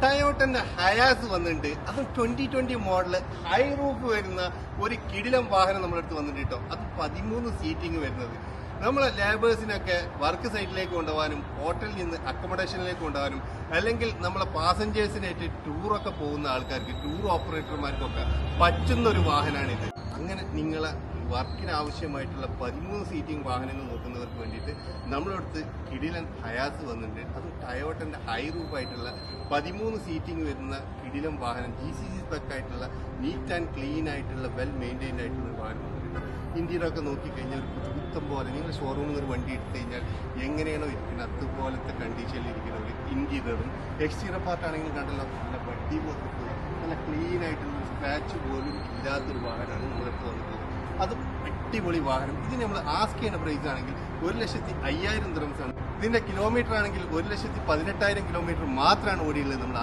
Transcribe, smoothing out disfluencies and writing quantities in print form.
ടയോട്ടന്റെ ഹയാസ് വന്നിട്ടുണ്ട്. അത് 2020 model high roof വരുന്ന ഒരു കിടിലം വാഹനം നമ്മുടെ അടുത്ത് വന്നിട്ടുണ്ട് കേട്ടോ. അത് 13 സീറ്റിംഗ് വരുന്നത്. നമ്മളെ ലേബേഴ്സിനൊക്കെ വർക്ക് സൈറ്റിലേക്ക് കൊണ്ടുപോകാനും ഹോട്ടലിൽ നിന്ന് അക്കോമഡേഷനിലേക്ക് കൊണ്ടുപോകാനും അല്ലെങ്കിൽ നമ്മളെ പാസഞ്ചേഴ്സിനായിട്ട് ടൂറൊക്കെ പോകുന്ന ആൾക്കാർക്ക് ടൂർ ഓപ്പറേറ്റർമാർക്കൊക്കെ പറ്റുന്ന ഒരു വാഹനമാണിത്. അങ്ങനെ നിങ്ങളെ വർക്കിന് ആവശ്യമായിട്ടുള്ള 13 സീറ്റിംഗ് വാഹനങ്ങൾ നോക്കുന്നവർക്ക് വേണ്ടിയിട്ട് നമ്മളടുത്ത് കിടിലൻ ഹയാസ് വന്നിട്ടുണ്ട്. അത് ടയോട്ടന്റെ ഹൈ റൂഫായിട്ടുള്ള 13 സീറ്റിംഗ് വരുന്ന കിടിലൻ വാഹനം, GCC സ്പെക് ആയിട്ടുള്ള നീറ്റ് ആൻഡ് ക്ലീൻ ആയിട്ടുള്ള വെൽ മെയിൻറ്റൈൻഡ് ആയിട്ടുള്ള ഒരു വാഹനം വന്നിട്ടുണ്ട്. ഇന്ത്യയിലൊക്കെ നോക്കിക്കഴിഞ്ഞാൽ ഒരു പുതുത്തം പോലെ നിങ്ങൾ ഷോറൂമിൽ നിന്ന് ഒരു വണ്ടി എടുത്തു കഴിഞ്ഞാൽ എങ്ങനെയാണോ ഇരിക്കുന്നത് അതുപോലത്തെ കണ്ടീഷനിൽ ഇരിക്കുന്ന ഒരു ഇന്റീരിയറും എക്സ്റ്റീരിയർ പാർട്ടാണെങ്കിലും കണ്ടല്ലോ നല്ല വണ്ടി പോലത്തെ നല്ല ക്ലീൻ ആയിട്ടുള്ള സ്ക്രാച്ച് പോലും ഇല്ലാത്തൊരു വാഹനമാണ് നമ്മളെടുത്ത് വന്നിട്ടുള്ളത്. അത് അടിപൊളി വാഹനം. ഇതിന് നമ്മൾ ആസ്ക് ചെയ്യുന്ന പ്രൈസ് ആണെങ്കിൽ 1,05,000 ദിർഹംസാണ്. ഇതിന്റെ കിലോമീറ്റർ ആണെങ്കിൽ 1,18,000 കിലോമീറ്റർ മാത്രമാണ് ഓടിയുള്ളത്. നമ്മൾ